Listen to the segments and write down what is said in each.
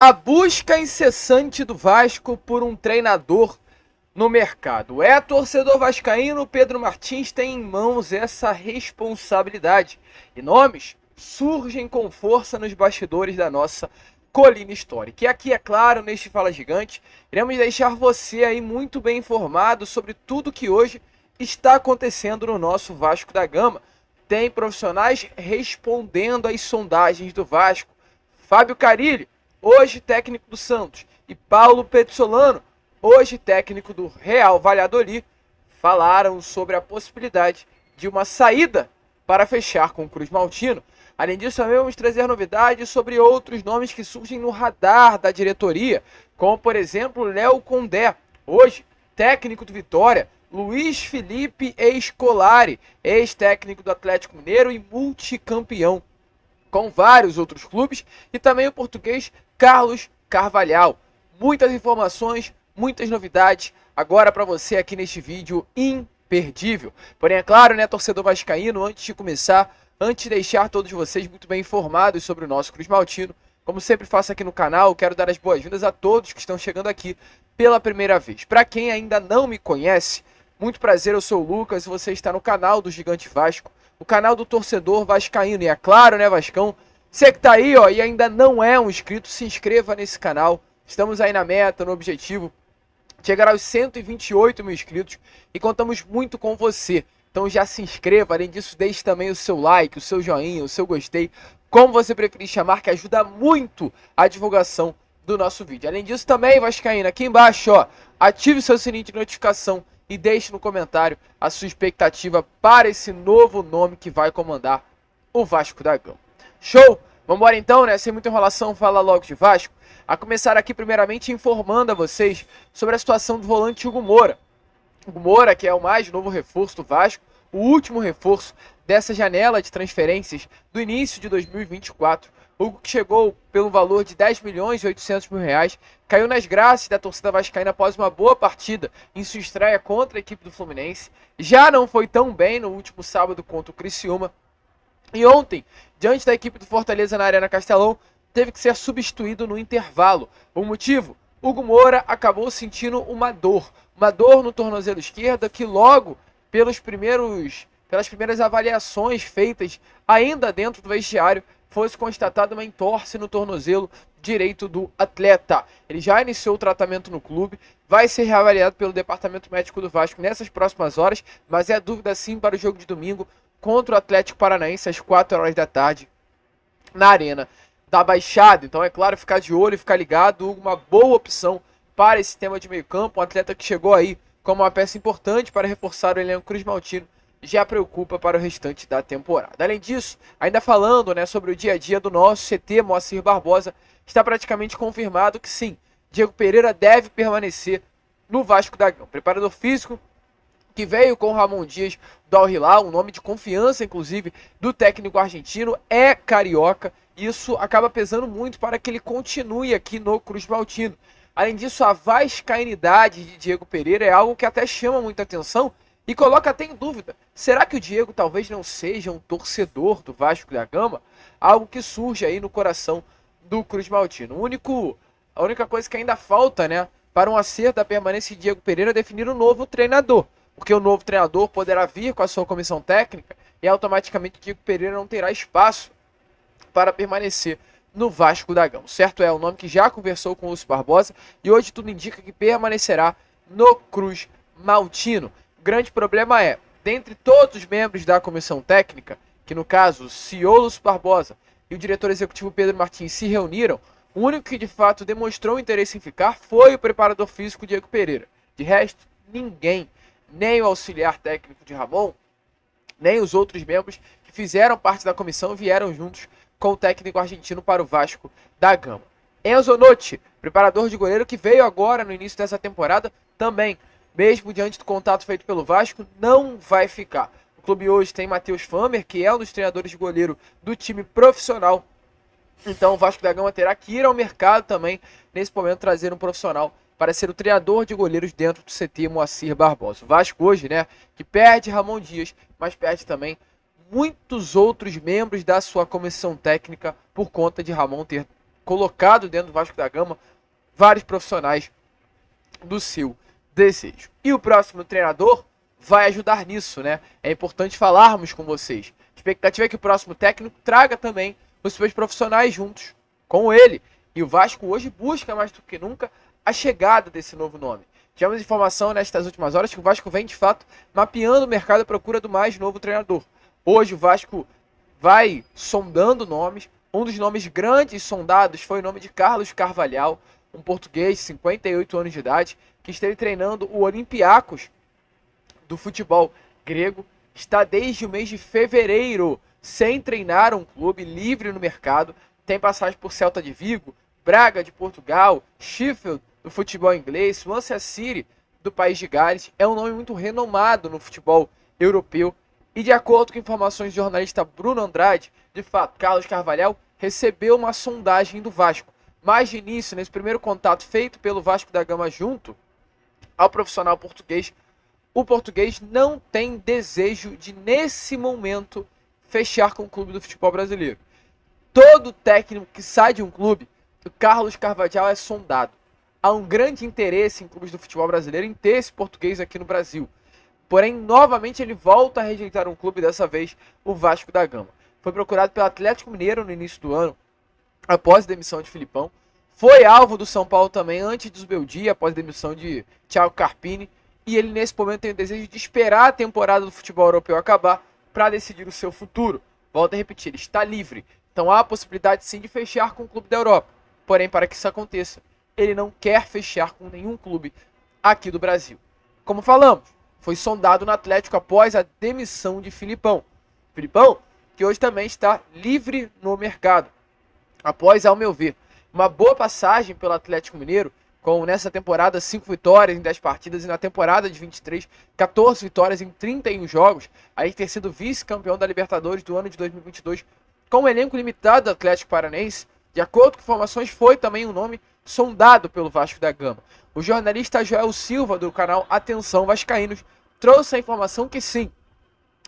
A busca incessante do Vasco por um treinador no mercado. Torcedor vascaíno, Pedro Martins tem em mãos essa responsabilidade. E nomes surgem com força nos bastidores da nossa colina histórica. E aqui, é claro, neste Fala Gigante, iremos deixar você aí muito bem informado sobre tudo que hoje está acontecendo no nosso Vasco da Gama. Tem profissionais respondendo às sondagens do Vasco. Fábio Carille, hoje técnico do Santos, e Paulo Pezzolano, hoje técnico do Real Valladolid, falaram sobre a possibilidade de uma saída para fechar com o Cruz Maltino. Além disso, também vamos trazer novidades sobre outros nomes que surgem no radar da diretoria, como por exemplo Léo Condé, hoje técnico do Vitória, Luiz Felipe Scolari, ex-técnico do Atlético Mineiro e multicampeão com vários outros clubes, e também o português Carlos Carvalhal. Muitas informações, muitas novidades agora para você aqui neste vídeo imperdível. Porém, é claro, né, torcedor vascaíno, antes de começar, antes de deixar todos vocês muito bem informados sobre o nosso Cruz Maltino, como sempre faço aqui no canal, quero dar as boas-vindas a todos que estão chegando aqui pela primeira vez. Para quem ainda não me conhece, muito prazer, eu sou o Lucas e você está no canal do Gigante Vasco, o canal do torcedor vascaíno. E é claro, né, Vascão, você que tá aí, ó, e ainda não é um inscrito, se inscreva nesse canal. Estamos aí na meta, no objetivo de chegar aos 128 mil inscritos e contamos muito com você. Então já se inscreva, além disso deixe também o seu like, o seu joinha, o seu gostei, como você preferir chamar, que ajuda muito a divulgação do nosso vídeo. Além disso também, vascaíno, aqui embaixo, ó, ative o seu sininho de notificação e deixe no comentário a sua expectativa para esse novo nome que vai comandar o Vasco da Gama. Show? Vambora então, né? Sem muita enrolação, fala logo de Vasco. A começar aqui primeiramente informando a vocês sobre a situação do volante Hugo Moura. Hugo Moura, que é o mais novo reforço do Vasco, o último reforço dessa janela de transferências do início de 2024. Hugo, que chegou pelo valor de 10 milhões e 800 mil reais, caiu nas graças da torcida vascaína após uma boa partida em sua estreia contra a equipe do Fluminense. Já não foi tão bem no último sábado contra o Criciúma. E ontem, diante da equipe do Fortaleza na Arena Castelão, teve que ser substituído no intervalo. O motivo? Hugo Moura acabou sentindo uma dor no tornozelo esquerdo, que logo pelas primeiras avaliações feitas ainda dentro do vestiário, fosse constatada uma entorse no tornozelo direito do atleta. Ele já iniciou o tratamento no clube, vai ser reavaliado pelo departamento médico do Vasco nessas próximas horas, mas é dúvida sim para o jogo de domingo contra o Atlético Paranaense às 4 horas da tarde na Arena da Baixada. Então é claro, ficar de olho, ficar ligado. Uma boa opção para esse tema de meio campo, um atleta que chegou aí como uma peça importante para reforçar o elenco Cruz Maltino, já preocupa para o restante da temporada. Além disso, ainda falando, né, sobre o dia a dia do nosso CT Moacir Barbosa, está praticamente confirmado que sim, Diego Pereira deve permanecer no Vasco da Gama. Preparador físico que veio com o Ramon Dias do Al Hilal, um nome de confiança, inclusive, do técnico argentino, é carioca. Isso acaba pesando muito para que ele continue aqui no Cruz Maltino. Além disso, a vascainidade de Diego Pereira é algo que até chama muita atenção e coloca até em dúvida. Será que o Diego talvez não seja um torcedor do Vasco da Gama? Algo que surge aí no coração do Cruz Maltino. A única coisa que ainda falta, né, para um acerto da permanência de Diego Pereira é definir um novo treinador. Porque o novo treinador poderá vir com a sua comissão técnica e automaticamente Diego Pereira não terá espaço para permanecer no Vasco da Gama. Certo é, o nome que já conversou com o Lúcio Barbosa e hoje tudo indica que permanecerá no Cruz Maltino. O grande problema é, dentre todos os membros da comissão técnica, que no caso o CEO Lúcio Barbosa e o diretor executivo Pedro Martins se reuniram, o único que de fato demonstrou interesse em ficar foi o preparador físico Diego Pereira. De resto, ninguém, nem o auxiliar técnico de Ramon, nem os outros membros que fizeram parte da comissão vieram juntos com o técnico argentino para o Vasco da Gama. Enzo Notti, preparador de goleiro que veio agora no início dessa temporada, também, mesmo diante do contato feito pelo Vasco, não vai ficar. O clube hoje tem Matheus Famer, que é um dos treinadores de goleiro do time profissional. Então o Vasco da Gama terá que ir ao mercado também, nesse momento, trazer um profissional para ser o treinador de goleiros dentro do CT Moacir Barbosa. O Vasco hoje, né, que perde Ramon Dias, mas perde também muitos outros membros da sua comissão técnica por conta de Ramon ter colocado dentro do Vasco da Gama vários profissionais do seu desejo. E o próximo treinador vai ajudar nisso, né? É importante falarmos com vocês. A expectativa é que o próximo técnico traga também os seus profissionais juntos com ele. E o Vasco hoje busca mais do que nunca a chegada desse novo nome. Tivemos informação nestas últimas horas que o Vasco vem, de fato, mapeando o mercado à procura do mais novo treinador. Hoje o Vasco vai sondando nomes. Um dos nomes grandes sondados foi o nome de Carlos Carvalhal, um português de 58 anos de idade, que esteve treinando o Olympiacos do futebol grego. Está desde o mês de fevereiro sem treinar um clube, livre no mercado. Tem passagem por Celta de Vigo, Braga de Portugal, Sheffield do futebol inglês, Swansea City do país de Gales. É um nome muito renomado no futebol europeu. E de acordo com informações do jornalista Bruno Andrade, de fato, Carlos Carvalhal recebeu uma sondagem do Vasco. Mas de início, nesse primeiro contato feito pelo Vasco da Gama junto ao profissional português, o português não tem desejo de, nesse momento, fechar com o clube do futebol brasileiro. Todo técnico que sai de um clube, o Carlos Carvalhal é sondado. Há um grande interesse em clubes do futebol brasileiro em ter esse português aqui no Brasil. Porém, novamente ele volta a rejeitar um clube, dessa vez o Vasco da Gama. Foi procurado pelo Atlético Mineiro no início do ano, após a demissão de Filipão. Foi alvo do São Paulo também antes do Beldia, após a demissão de Thiago Carpini. E ele nesse momento tem o desejo de esperar a temporada do futebol europeu acabar para decidir o seu futuro. Volto a repetir, ele está livre. Então há a possibilidade sim de fechar com o clube da Europa. Porém, para que isso aconteça, ele não quer fechar com nenhum clube aqui do Brasil. Como falamos, foi sondado no Atlético após a demissão de Filipão. Filipão, que hoje também está livre no mercado. Após, ao meu ver, uma boa passagem pelo Atlético Mineiro, com nessa temporada 5 vitórias em 10 partidas e na temporada de 23, 14 vitórias em 31 jogos, aí ter sido vice-campeão da Libertadores do ano de 2022, com um elenco limitado do Atlético Paranaense. De acordo com informações, foi também um nome sondado pelo Vasco da Gama. O jornalista Joel Silva, do canal Atenção Vascaínos, trouxe a informação que sim,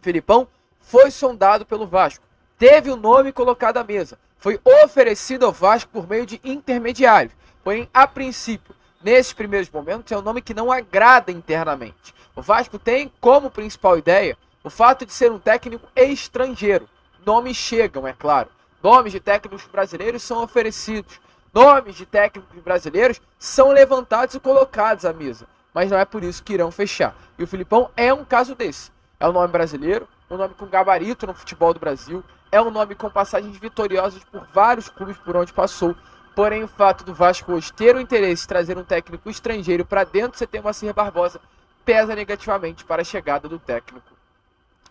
Filipão foi sondado pelo Vasco, teve o nome colocado à mesa, foi oferecido ao Vasco por meio de intermediários. Porém, a princípio, nesses primeiros momentos, é um nome que não agrada internamente. O Vasco tem como principal ideia o fato de ser um técnico estrangeiro. Nomes chegam, é claro. Nomes de técnicos brasileiros são oferecidos. Nomes de técnicos brasileiros são levantados e colocados à mesa. Mas não é por isso que irão fechar. E o Filipão é um caso desse. É um nome brasileiro, um nome com gabarito no futebol do Brasil. É um nome com passagens vitoriosas por vários clubes por onde passou. Porém, o fato do Vasco hoje ter o interesse de trazer um técnico estrangeiro para dentro do CT Moacir Barbosa pesa negativamente para a chegada do técnico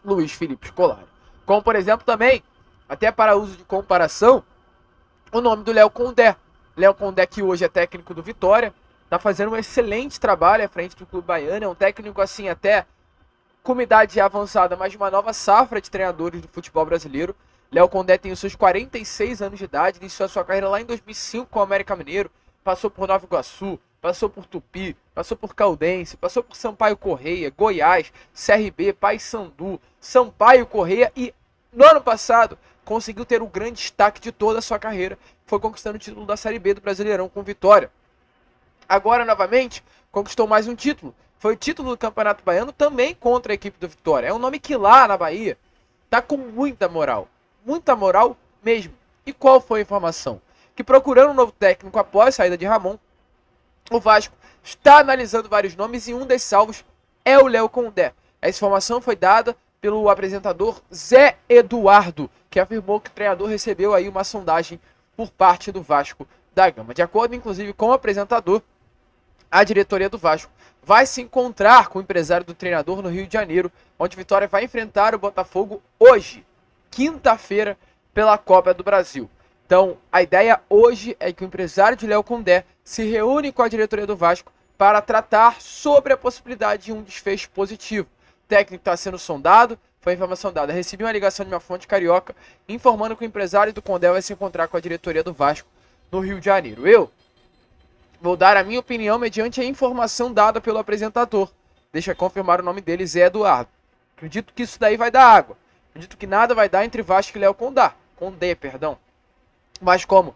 Luiz Felipe Scolari. Como, por exemplo, também, até para uso de comparação, o nome do Léo Condé. Léo Condé, que hoje é técnico do Vitória, está fazendo um excelente trabalho à frente do clube baiano. É um técnico, assim, até com uma idade avançada, mas de uma nova safra de treinadores do futebol brasileiro. Léo Condé tem os seus 46 anos de idade, iniciou a sua carreira lá em 2005 com o América Mineiro, passou por Nova Iguaçu, passou por Tupi, passou por Caldense, passou por Sampaio Correia, Goiás, CRB, Paysandu, Sampaio Correia e no ano passado conseguiu ter o grande destaque de toda a sua carreira, foi conquistando o título da Série B do Brasileirão com Vitória. Agora, novamente, conquistou mais um título, foi o título do Campeonato Baiano também contra a equipe do Vitória. É um nome que lá na Bahia tá com muita moral mesmo. E qual foi a informação? Que procurando um novo técnico após a saída de Ramon, o Vasco está analisando vários nomes e um desses alvos é o Léo Condé. Essa informação foi dada pelo apresentador Zé Eduardo, que afirmou que o treinador recebeu aí uma sondagem por parte do Vasco da Gama. De acordo, inclusive, com o apresentador, a diretoria do Vasco vai se encontrar com o empresário do treinador no Rio de Janeiro, onde o Vitória vai enfrentar o Botafogo hoje, quinta-feira, pela Copa do Brasil. Então, a ideia hoje é que o empresário de Léo Condé se reúne com a diretoria do Vasco para tratar sobre a possibilidade de um desfecho positivo. O técnico está sendo sondado, foi a informação dada. Recebi uma ligação de uma fonte carioca informando que o empresário do Condé vai se encontrar com a diretoria do Vasco no Rio de Janeiro. Eu vou dar a minha opinião mediante a informação dada pelo apresentador. Deixa eu confirmar o nome dele, Zé Eduardo. Acredito que isso daí vai dar água. Acredito que nada vai dar entre Vasco e Léo Condé. Mas como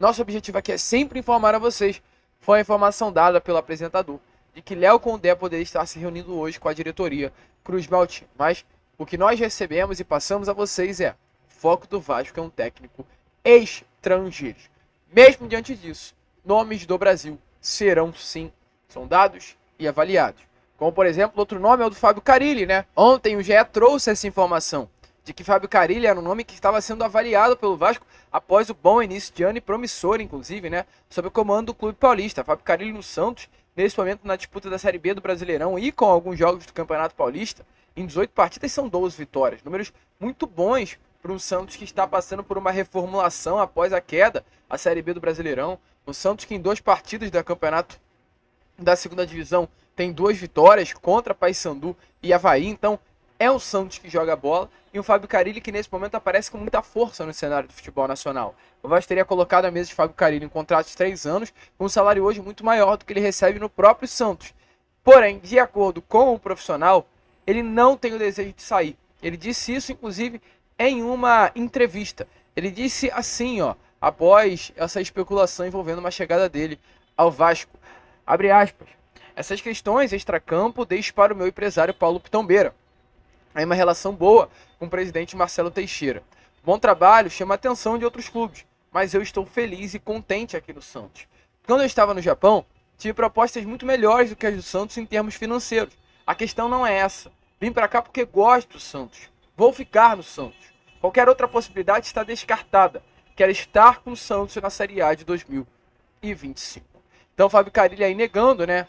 Nosso objetivo aqui é sempre informar a vocês. Foi a informação dada pelo apresentador de que Léo Condé poderia estar se reunindo hoje com a diretoria Cruz Maltino. Mas o que nós recebemos e passamos a vocês é: foco do Vasco é um técnico estrangeiro. Mesmo diante disso, nomes do Brasil serão sim sondados e avaliados. Como, por exemplo, outro nome é o do Fábio Carille, né? Ontem o GE trouxe essa informação de que Fábio Carille era um nome que estava sendo avaliado pelo Vasco após o bom início de ano e promissor, inclusive, né? Sob o comando do Clube Paulista. Fábio Carille no Santos, nesse momento na disputa da Série B do Brasileirão e com alguns jogos do Campeonato Paulista, em 18 partidas são 12 vitórias. Números muito bons para um Santos que está passando por uma reformulação após a queda à Série B do Brasileirão. O Santos que em 2 partidas do Campeonato da segunda divisão tem 2 vitórias contra Paysandu e Avaí. Então é um Santos que joga bola e um Fábio Carille que nesse momento aparece com muita força no cenário do futebol nacional. O Vasco teria colocado a mesa de Fábio Carille em contrato de 3 anos, com um salário hoje muito maior do que ele recebe no próprio Santos. Porém, de acordo com o profissional, ele não tem o desejo de sair. Ele disse isso, inclusive, em uma entrevista. Ele disse assim, após essa especulação envolvendo uma chegada dele ao Vasco. Abre aspas. Essas questões extracampo deixo para o meu empresário Paulo Pitombeira. Aí uma relação boa com o presidente Marcelo Teixeira. Bom trabalho, chama a atenção de outros clubes, mas eu estou feliz e contente aqui no Santos. Quando eu estava no Japão, tive propostas muito melhores do que as do Santos em termos financeiros. A questão não é essa. Vim para cá porque gosto do Santos. Vou ficar no Santos. Qualquer outra possibilidade está descartada. Quero estar com o Santos na Série A de 2025. Então, Fábio Carille aí negando, né,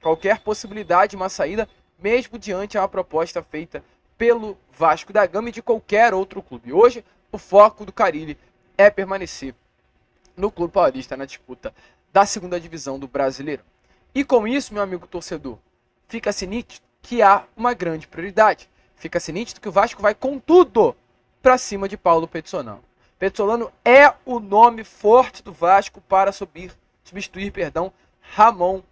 qualquer possibilidade de uma saída, mesmo diante de uma proposta feita pelo Vasco da Gama e de qualquer outro clube. Hoje, o foco do Carille é permanecer no Clube Paulista na disputa da segunda divisão do Brasileiro. E com isso, meu amigo torcedor, fica-se nítido que há uma grande prioridade. Fica-se nítido que o Vasco vai com tudo para cima de Paulo Pezzolano. Pezzolano é o nome forte do Vasco para substituir Ramon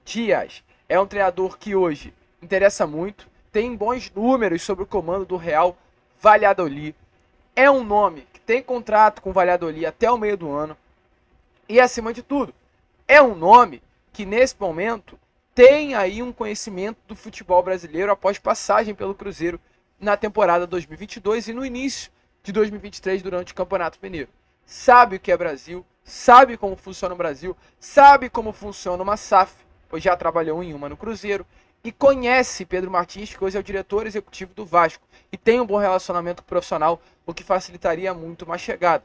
Dias. É um treinador que hoje interessa muito, tem bons números sob o comando do Real Valladolid. É um nome que tem contrato com o Valladolid até o meio do ano. E acima de tudo, é um nome que nesse momento tem aí um conhecimento do futebol brasileiro após passagem pelo Cruzeiro na temporada 2022 e no início de 2023 durante o Campeonato Mineiro. Sabe o que é Brasil, sabe como funciona o Brasil, sabe como funciona uma SAF, pois já trabalhou em uma no Cruzeiro, e conhece Pedro Martins, que hoje é o diretor executivo do Vasco, e tem um bom relacionamento com o profissional, o que facilitaria muito uma chegada.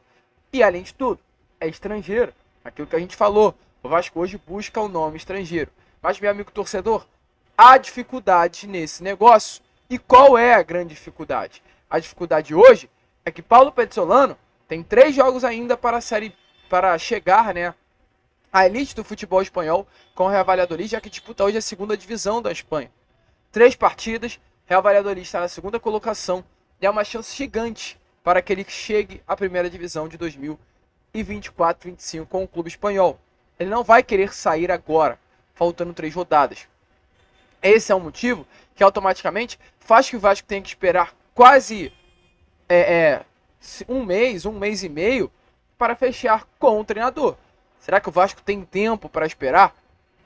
E além de tudo, é estrangeiro, aquilo que a gente falou, o Vasco hoje busca o nome estrangeiro. Mas, meu amigo torcedor, há dificuldade nesse negócio. E qual é a grande dificuldade? A dificuldade hoje é que Paulo Pezzolano tem 3 jogos ainda para chegar, né, à elite do futebol espanhol com o Real Valladolid, já que disputa hoje a segunda divisão da Espanha. 3 partidas, Real Valladolid está na segunda colocação e é uma chance gigante para que ele chegue à primeira divisão de 2024-25 com o clube espanhol. Ele não vai querer sair agora, faltando 3 rodadas. Esse é um motivo que automaticamente faz que o Vasco tenha que esperar quase um mês e meio para fechar com o treinador. Será que o Vasco tem tempo para esperar?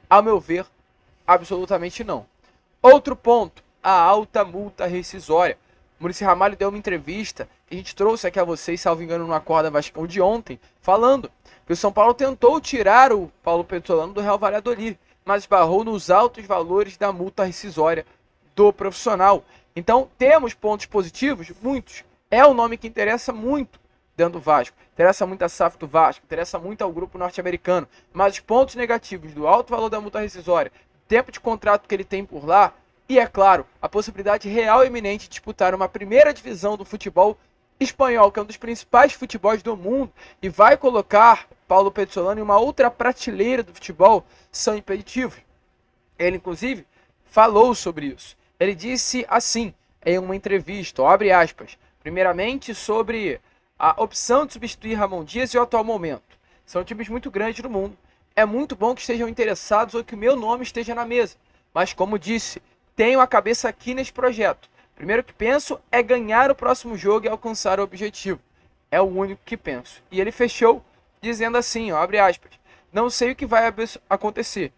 Ao meu ver, absolutamente não. Outro ponto, a alta multa rescisória. O Muricy Ramalho deu uma entrevista que a gente trouxe aqui a vocês, salvo engano, no Acorda Vascão de ontem, falando que o São Paulo tentou tirar o Paulo Pezzolano do Real Valladolid, mas esbarrou nos altos valores da multa rescisória do profissional. Então, temos pontos positivos? Muitos. É o nome que interessa muito dentro do Vasco. Interessa muito a SAF do Vasco, interessa muito ao grupo norte-americano. Mas os pontos negativos do alto valor da multa rescisória, tempo de contrato que ele tem por lá, e, é claro, a possibilidade real e iminente de disputar uma primeira divisão do futebol espanhol, que é um dos principais futebols do mundo, e vai colocar Paulo Pezzolano em uma outra prateleira do futebol, são impeditivos. Ele, inclusive, falou sobre isso. Ele disse assim, em uma entrevista, abre aspas, primeiramente sobre a opção de substituir Ramon Dias e o atual momento. São times muito grandes no mundo. É muito bom que estejam interessados ou que o meu nome esteja na mesa. Mas, como disse, tenho a cabeça aqui nesse projeto. Primeiro que penso é ganhar o próximo jogo e alcançar o objetivo. É o único que penso. E ele fechou dizendo assim, ó, abre aspas, não sei o que vai acontecer,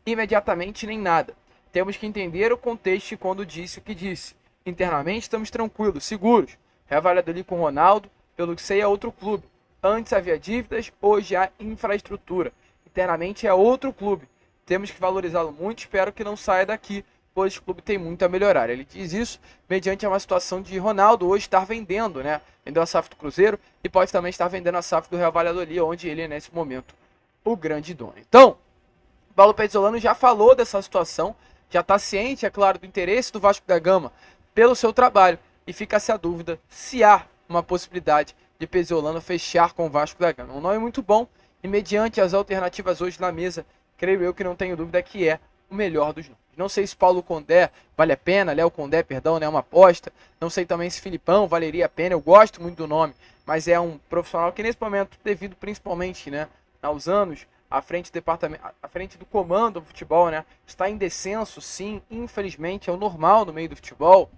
imediatamente nem nada. Temos que entender o contexto e quando disse o que disse. Internamente estamos tranquilos, seguros. Reavaliado ali com o Ronaldo, pelo que sei é outro clube. Antes havia dívidas, hoje há infraestrutura. Internamente é outro clube. Temos que valorizá-lo muito, espero que não saia daqui, pois o clube tem muito a melhorar. Ele diz isso mediante uma situação de Ronaldo hoje estar vendendo, né? Vendeu a SAF do Cruzeiro e pode também estar vendendo a SAF do Real Valladolid, onde ele é nesse momento o grande dono. Então, Paulo Pezzolano já falou dessa situação, já está ciente, é claro, do interesse do Vasco da Gama pelo seu trabalho e fica-se a dúvida se há uma possibilidade de Pezzolano fechar com o Vasco da Gama. Um nome muito bom e mediante as alternativas hoje na mesa, creio eu que não tenho dúvida que é o melhor dos nomes. Não sei se Paulo Condé vale a pena, Léo Condé, perdão, né, uma aposta. Não sei também se Filipão valeria a pena, eu gosto muito do nome, mas é um profissional que nesse momento, devido principalmente, né, aos anos, à frente do departamento, à frente do comando do futebol, né, está em descenso, sim, infelizmente, é o normal no meio do futebol.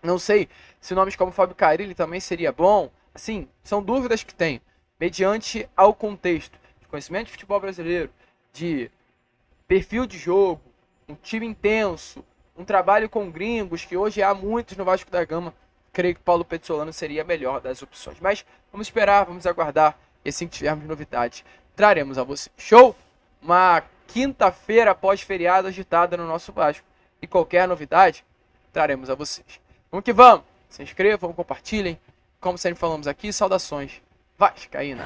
Não sei se nomes como Fábio Carille também seria bom. Assim, são dúvidas que tenho, mediante ao contexto de conhecimento de futebol brasileiro, de perfil de jogo, um time intenso, um trabalho com gringos, que hoje há muitos no Vasco da Gama, creio que Paulo Pezzolano seria a melhor das opções. Mas vamos esperar, vamos aguardar, e assim que tivermos novidades, traremos a você. Show? Uma quinta-feira pós-feriado agitada no nosso Vasco. E qualquer novidade, traremos a vocês. Vamos que vamos! Se inscrevam, compartilhem. Como sempre falamos aqui, saudações vascaína.